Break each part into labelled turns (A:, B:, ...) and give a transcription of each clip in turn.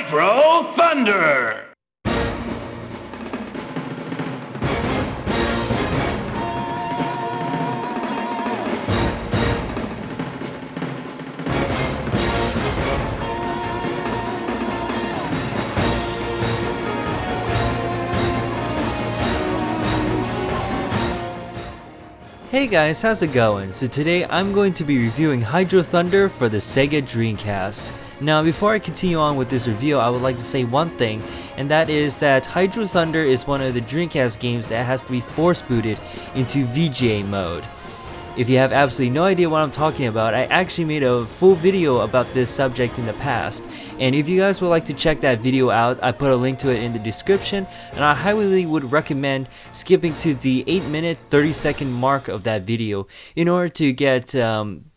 A: Hydro Thunder!
B: Hey guys, how's it going? So today I'm going to be reviewing Hydro Thunder for the Sega Dreamcast. Now before I continue on with this review, I would like to say one thing, and that is that Hydro Thunder is one of the Dreamcast games that has to be force booted into VGA mode. If you have absolutely no idea what I'm talking about, I actually made a full video about this subject in the past, and if you guys would like to check that video out, I put a link to it in the description, and I highly would recommend skipping to the 8-minute 30-second mark of that video in order to get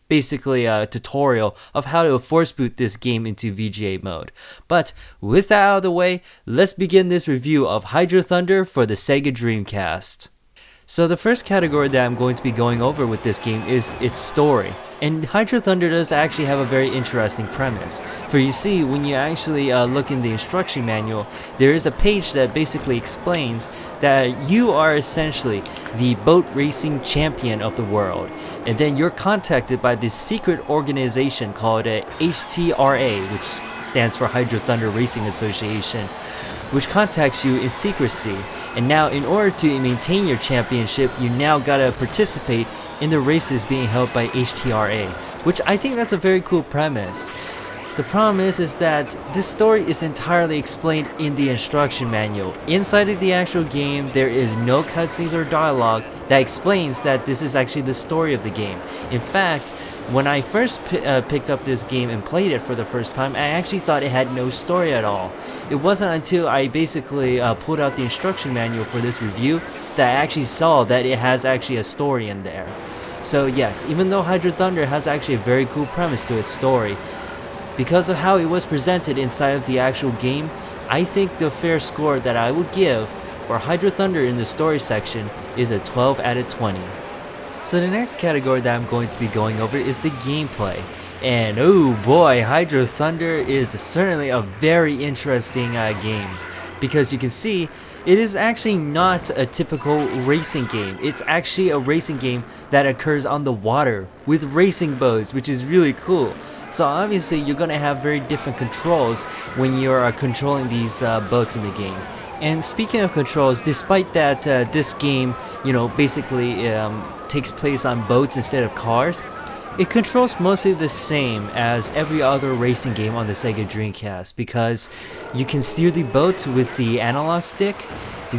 B: basically a tutorial of how to force boot this game into VGA mode. But with that out of the way, let's begin this review of Hydro Thunder for the Sega Dreamcast. So the first category that I'm going to be going over with this game is its story. And Hydro Thunder does actually have a very interesting premise. For you see, when you actually look in the instruction manual, there is a page that basically explains that you are essentially the boat racing champion of the world. And then you're contacted by this secret organization called HTRA, which stands for Hydro Thunder Racing Association, which contacts you in secrecy. And now in order to maintain your championship, you now gotta participate in the races being held by HTRA, which I think that's a very cool premise. The problem is that this story is entirely explained in the instruction manual. Inside of the actual game, there is no cutscenes or dialogue that explains that this is actually the story of the game. In fact, when I first picked up this game and played it for the first time, I actually thought it had no story at all. It wasn't until I basically pulled out the instruction manual for this review that I actually saw that it has actually a story in there. So yes, even though Hydro Thunder has actually a very cool premise to its story, because of how it was presented inside of the actual game, I think the fair score that I would give for Hydro Thunder in the story section is a 12 out of 20. So the next category that I'm going to be going over is the gameplay. And oh boy, Hydro Thunder is certainly a very interesting game. Because you can see, it is actually not a typical racing game. It's actually a racing game that occurs on the water with racing boats, which is really cool. So obviously you're going to have very different controls when you're controlling these boats in the game. And speaking of controls, despite that this game, basically takes place on boats instead of cars, it controls mostly the same as every other racing game on the Sega Dreamcast, because you can steer the boat with the analog stick,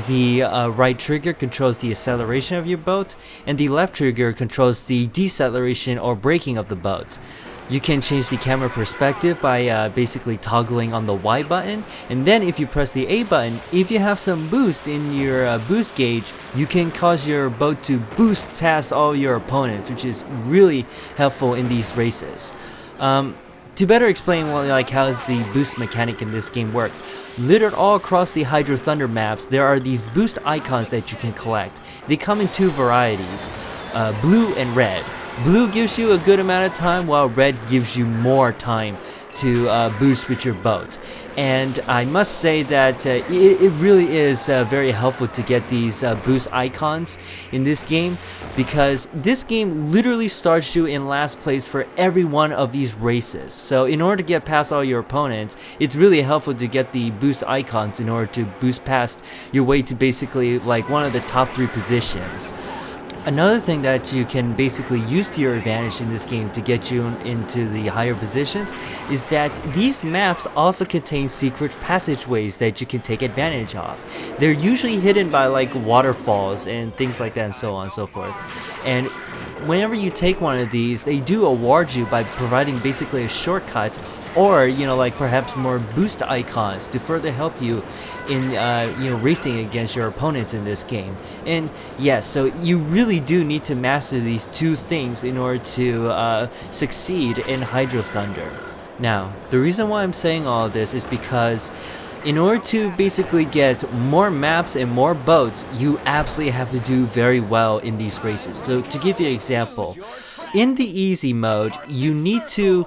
B: the right trigger controls the acceleration of your boat, and the left trigger controls the deceleration or braking of the boat. You can change the camera perspective by basically toggling on the Y button, and then if you press the A button, if you have some boost in your boost gauge, you can cause your boat to boost past all your opponents, which is really helpful in these races. To better explain how does the boost mechanic in this game work, littered all across the Hydro Thunder maps, there are these boost icons that you can collect. They come in two varieties, blue and red. Blue gives you a good amount of time, while red gives you more time to boost with your boat. And I must say that it really is very helpful to get these boost icons in this game, because this game literally starts you in last place for every one of these races. So in order to get past all your opponents, it's really helpful to get the boost icons in order to boost past your way to basically one of the top 3 positions. Another thing that you can basically use to your advantage in this game to get you into the higher positions is that these maps also contain secret passageways that you can take advantage of. They're usually hidden by waterfalls and things like that and so on and so forth. And whenever you take one of these, they do award you by providing basically a shortcut, or perhaps more boost icons to further help you in racing against your opponents in this game. And yes, so you really do need to master these two things in order to succeed in Hydro Thunder. Now, the reason why I'm saying all of this is because in order to basically get more maps and more boats, you absolutely have to do very well in these races. So to give you an example, in the easy mode, you need to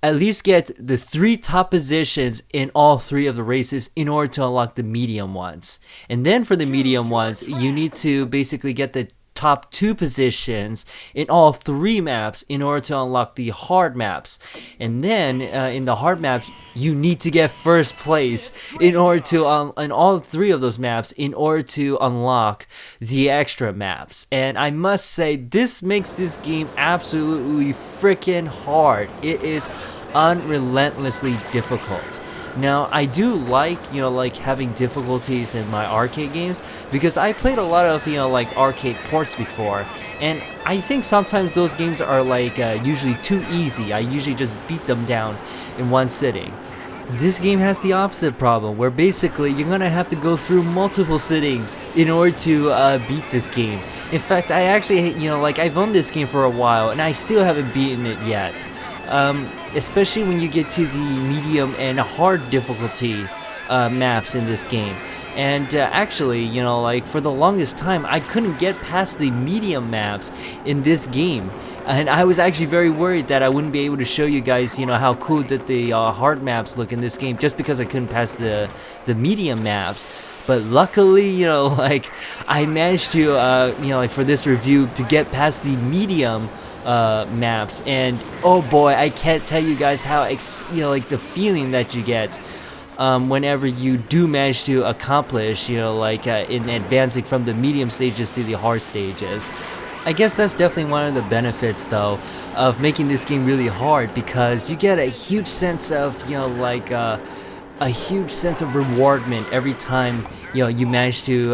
B: at least get the 3 top positions in all 3 of the races in order to unlock the medium ones. And then for the medium ones, you need to basically get the top 2 positions in all 3 maps in order to unlock the hard maps. And then in the hard maps, you need to get first place in order to in all 3 of those maps in order to unlock the extra maps. And I must say, this makes this game absolutely freaking hard. It is unrelentlessly difficult. Now, I do like, having difficulties in my arcade games because I played a lot of, arcade ports before, and I think sometimes those games are usually too easy. I usually just beat them down in one sitting. This game has the opposite problem, where basically you're gonna have to go through multiple sittings in order to beat this game. In fact, I actually, I've owned this game for a while, and I still haven't beaten it yet. Especially when you get to the medium and hard difficulty maps in this game. And actually, for the longest time, I couldn't get past the medium maps in this game. And I was actually very worried that I wouldn't be able to show you guys, how cool that the hard maps look in this game, just because I couldn't pass the medium maps. But luckily, I managed to, for this review, to get past the medium maps, and oh boy, I can't tell you guys how the feeling that you get whenever you do manage to accomplish in advancing from the medium stages to the hard stages. I guess that's definitely one of the benefits though of making this game really hard, because you get a huge sense of a huge sense of rewardment every time you manage to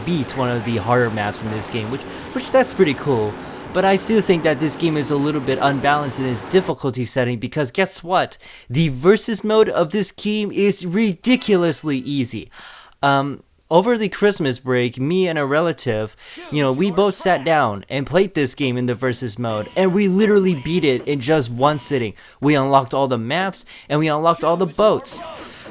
B: beat one of the harder maps in this game, which that's pretty cool. But I still think that this game is a little bit unbalanced in its difficulty setting, because guess what? The versus mode of this game is ridiculously easy. Over the Christmas break, me and a relative, we both sat down and played this game in the versus mode, and we literally beat it in just one sitting. We unlocked all the maps, and we unlocked all the boats.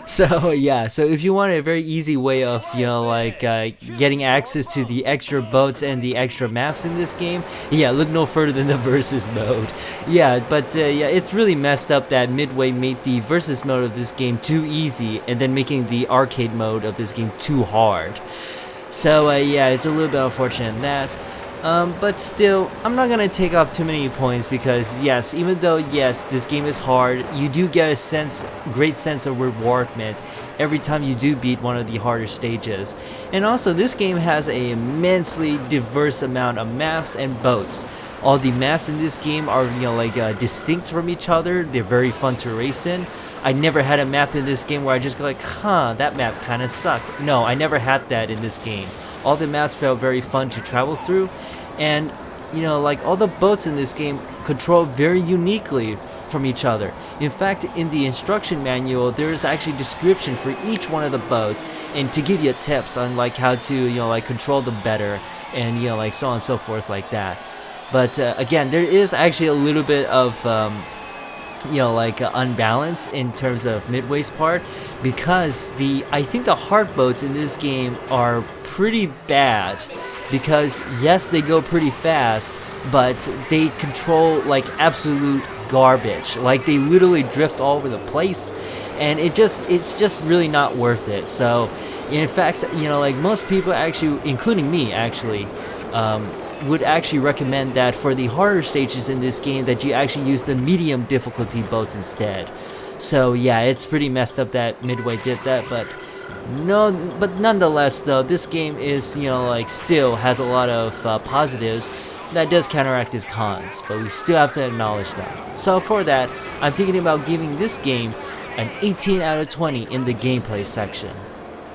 B: So yeah, so if you want a very easy way of getting access to the extra boats and the extra maps in this game, yeah, look no further than the versus mode. Yeah, but yeah, it's really messed up that Midway made the versus mode of this game too easy, and then making the arcade mode of this game too hard. So yeah, it's a little bit unfortunate in that. But still, I'm not gonna take off too many points, because yes, even though yes, this game is hard, you do get a great sense of rewardment every time you do beat one of the harder stages. And also, this game has an immensely diverse amount of maps and boats. All the maps in this game are distinct from each other. They're very fun to race in. I never had a map in this game where I just go that map kind of sucked. No, I never had that in this game. All the maps felt very fun to travel through, and all the boats in this game control very uniquely from each other. In fact, in the instruction manual, there is actually description for each one of the boats, and to give you tips on how to control them better, and so on and so forth like that. But again, there is actually a little bit of unbalance in terms of Midway's part, because I think the hard boats in this game are pretty bad, because yes, they go pretty fast, but they control absolute garbage. They literally drift all over the place, and it's just really not worth it. So in fact, most people, actually including me actually, would actually recommend that for the harder stages in this game that you actually use the medium difficulty boats instead. So yeah, it's pretty messed up that Midway did that, but nonetheless though, this game is still has a lot of positives that does counteract its cons, but we still have to acknowledge that. So for that, I'm thinking about giving this game an 18 out of 20 in the gameplay section.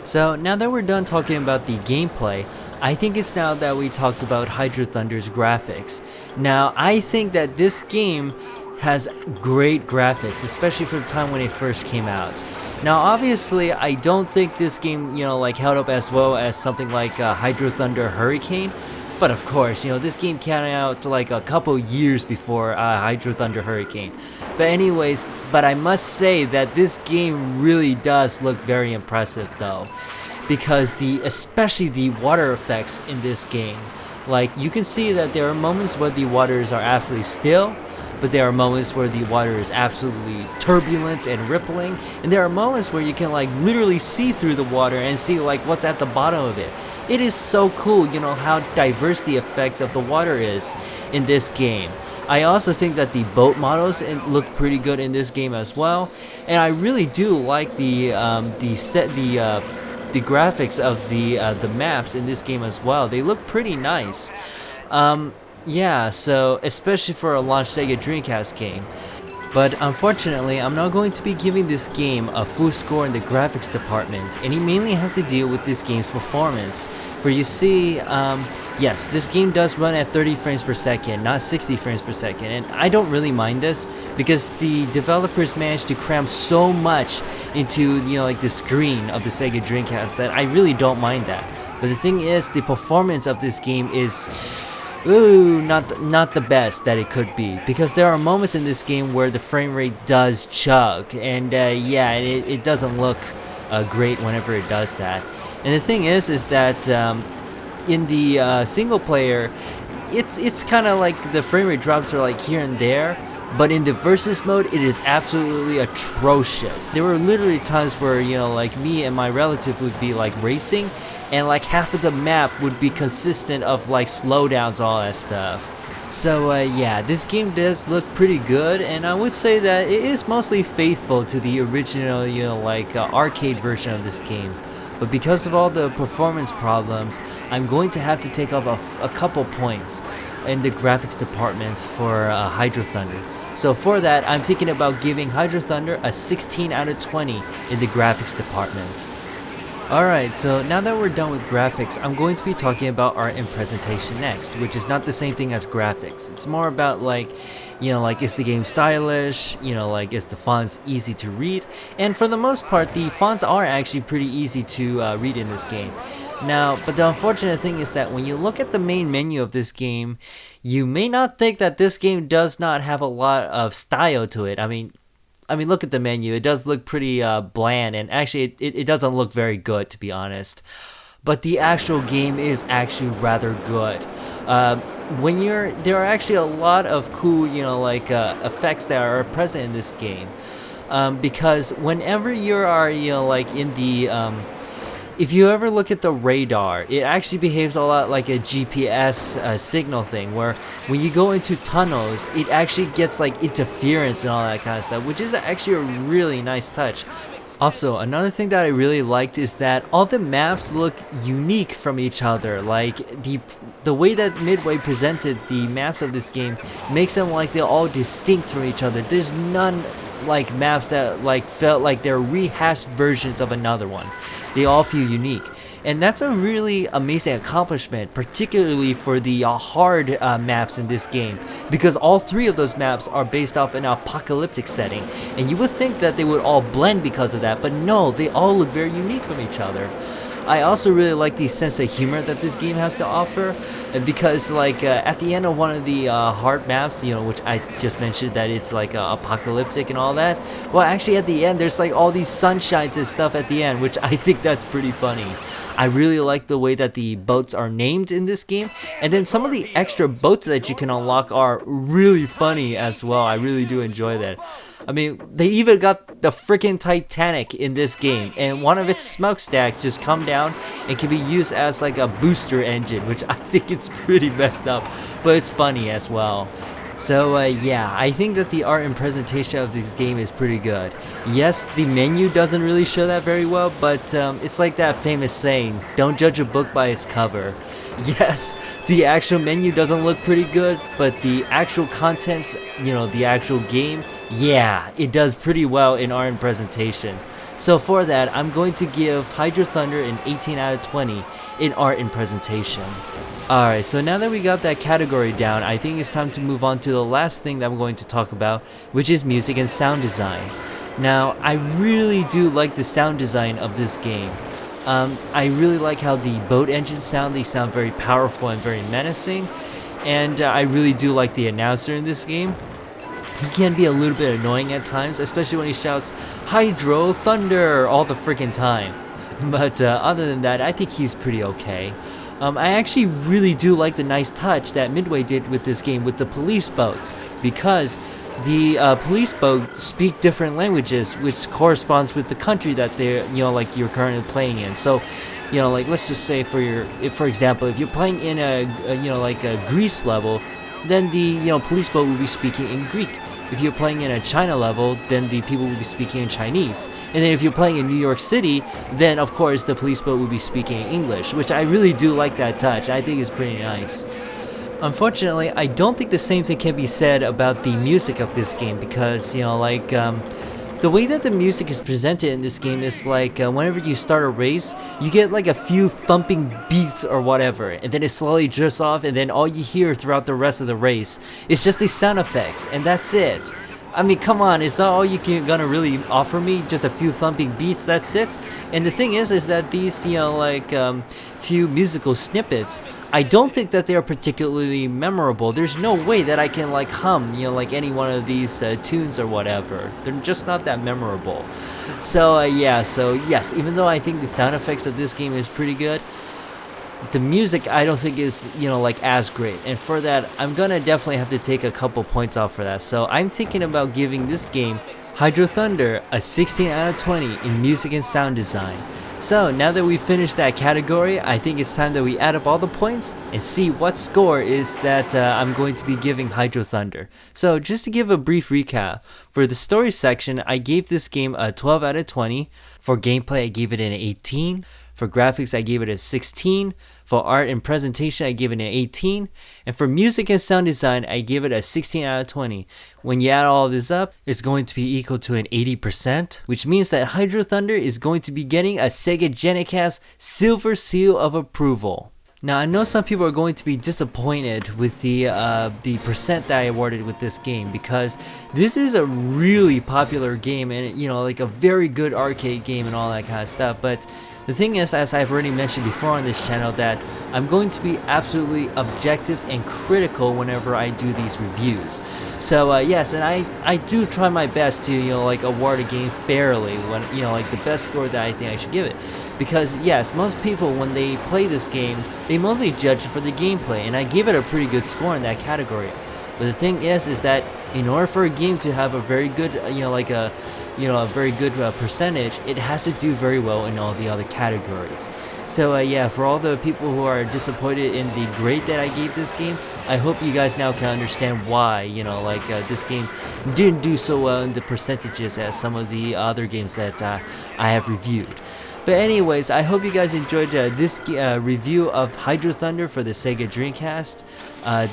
B: So now that we're done talking about the gameplay, I think it's now that we talked about Hydro Thunder's graphics. Now, I think that this game has great graphics, especially for the time when it first came out. Now, obviously, I don't think this game, held up as well as something like Hydro Thunder Hurricane. But of course, this game came out a couple years before Hydro Thunder Hurricane. But anyways, I must say that this game really does look very impressive though, because especially the water effects in this game. You can see that there are moments where the waters are absolutely still, but there are moments where the water is absolutely turbulent and rippling, and there are moments where you can like literally see through the water and see like what's at the bottom of it. It is so cool, you know, how diverse the effects of the water is in this game. I also think that the boat models look pretty good in this game as well, and I really do like the graphics of the maps in this game as well. They look pretty nice. Yeah, so especially for a launch Sega Dreamcast game. But unfortunately, I'm not going to be giving this game a full score in the graphics department, and it mainly has to deal with this game's performance. For you see, yes, this game does run at 30 frames per second, not 60 frames per second, and I don't really mind this because the developers managed to cram so much into, you know, like the screen of the Sega Dreamcast that I really don't mind that. But the thing is, the performance of this game is not the best that it could be, because there are moments in this game where the frame rate does chug, and yeah, it doesn't look great whenever it does that. And the thing is that in the single player, it's kind of like the frame rate drops are like here and there, but in the versus mode, it is absolutely atrocious. There were literally times where, you know, like me and my relative would be like racing, and like half of the map would be consistent of like slowdowns, all that stuff. So yeah, this game does look pretty good, and I would say that it is mostly faithful to the original, you know, like arcade version of this game. But because of all the performance problems, I'm going to have to take off a couple points in the graphics departments for Hydro Thunder. So for that, I'm thinking about giving Hydro Thunder a 16 out of 20 in the graphics department. Alright, so now that we're done with graphics, I'm going to be talking about art and presentation next, which is not the same thing as graphics. It's more about like, you know, like is the game stylish, you know, like is the fonts easy to read, and for the most part, the fonts are actually pretty easy to read in this game. Now, but the unfortunate thing is that when you look at the main menu of this game, you may not think that this game does not have a lot of style to it. I mean, look at the menu. It does look pretty bland, and actually, it doesn't look very good, to be honest. But the actual game is actually rather good. There are actually a lot of cool, you know, like effects that are present in this game. Because whenever you are, you know, like in the if you ever look at the radar, it actually behaves a lot like a GPS signal thing, where when you go into tunnels, it actually gets like interference and all that kind of stuff, which is actually a really nice touch. Also, another thing that I really liked is that all the maps look unique from each other. Like the way that Midway presented the maps of this game makes them like they're all distinct from each other. There's none like maps that like felt like they're rehashed versions of another one. They all feel unique, and that's a really amazing accomplishment, particularly for the hard maps in this game, because all three of those maps are based off an apocalyptic setting, and you would think that they would all blend because of that, but no, they all look very unique from each other. I also really like the sense of humor that this game has to offer, because like at the end of one of the hard maps, you know, which I just mentioned that it's like apocalyptic and all that, well actually at the end there's like all these sunshines and stuff at the end, which I think that's pretty funny. I really like the way that the boats are named in this game, and then some of the extra boats that you can unlock are really funny as well. I really do enjoy that. I mean, they even got the freaking Titanic in this game, and one of its smokestacks just come down and can be used as like a booster engine, which I think it's pretty messed up, but it's funny as well. So yeah, I think that the art and presentation of this game is pretty good. Yes, the menu doesn't really show that very well, but it's like that famous saying, don't judge a book by its cover. Yes, the actual menu doesn't look pretty good, but the actual contents, you know, the actual game, yeah, it does pretty well in art and presentation. So for that, I'm going to give Hydro Thunder an 18 out of 20 in art and presentation. Alright, so now that we got that category down, I think it's time to move on to the last thing that I'm going to talk about, which is music and sound design. Now, I really do like the sound design of this game. I really like how the boat engines sound. They sound very powerful and very menacing. And I really do like the announcer in this game. He can be a little bit annoying at times, especially when he shouts, Hydro Thunder, all the freaking time. But other than that, I think he's pretty okay. I actually really do like the nice touch that Midway did with this game with the police boats, because the police boats speak different languages, which corresponds with the country that they're, like you're currently playing in. So, like let's just say for example, if you're playing in like a Greece level, then the police boat will be speaking in Greek. If you're playing in a China level, then the people will be speaking in Chinese. And then if you're playing in New York City, then of course the police boat will be speaking in English, which I really do like that touch. I think it's pretty nice. Unfortunately, I don't think the same thing can be said about the music of this game, because the way that the music is presented in this game is like whenever you start a race, you get like a few thumping beats or whatever, and then it slowly drifts off, and then all you hear throughout the rest of the race is just these sound effects, and that's it. I mean, come on, is that all gonna really offer me? Just a few thumping beats, that's it? And the thing is that these, few musical snippets, I don't think that they are particularly memorable. There's no way that I can like hum, like any one of these tunes or whatever. They're just not that memorable. So yes, even though I think the sound effects of this game is pretty good, the music I don't think is like as great, and for that I'm gonna definitely have to take a couple points off for that. So I'm thinking about giving this game, Hydro Thunder, a 16 out of 20 in music and sound design. So now that we've finished that category, I think it's time that we add up all the points and see what score is that I'm going to be giving Hydro Thunder. So just to give a brief recap, for the story section I gave this game a 12 out of 20, for gameplay I gave it an 18, for graphics I gave it a 16, for art and presentation I gave it an 18, and for music and sound design I gave it a 16 out of 20. When you add all of this up, it's going to be equal to an 80%, which means that Hydro Thunder is going to be getting a Sega Dreamcast Silver Seal of Approval. Now I know some people are going to be disappointed with the percent that I awarded with this game, because this is a really popular game and like a very good arcade game and all that kind of stuff, but the thing is, as I've already mentioned before on this channel, that I'm going to be absolutely objective and critical whenever I do these reviews. So yes, and I do try my best to like award a game fairly, when like the best score that I think I should give it. Because yes, most people when they play this game, they mostly judge it for the gameplay, and I give it a pretty good score in that category. But the thing is that in order for a game to have a very good a very good percentage, it has to do very well in all the other categories. So yeah, for all the people who are disappointed in the grade that I gave this game, I hope you guys now can understand why this game didn't do so well in the percentages as some of the other games that I have reviewed. But anyways, I hope you guys enjoyed this review of Hydro Thunder for the Sega Dreamcast.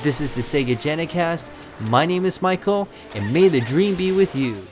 B: This is the Sega Dreamcast. My name is Michael, and may the dream be with you.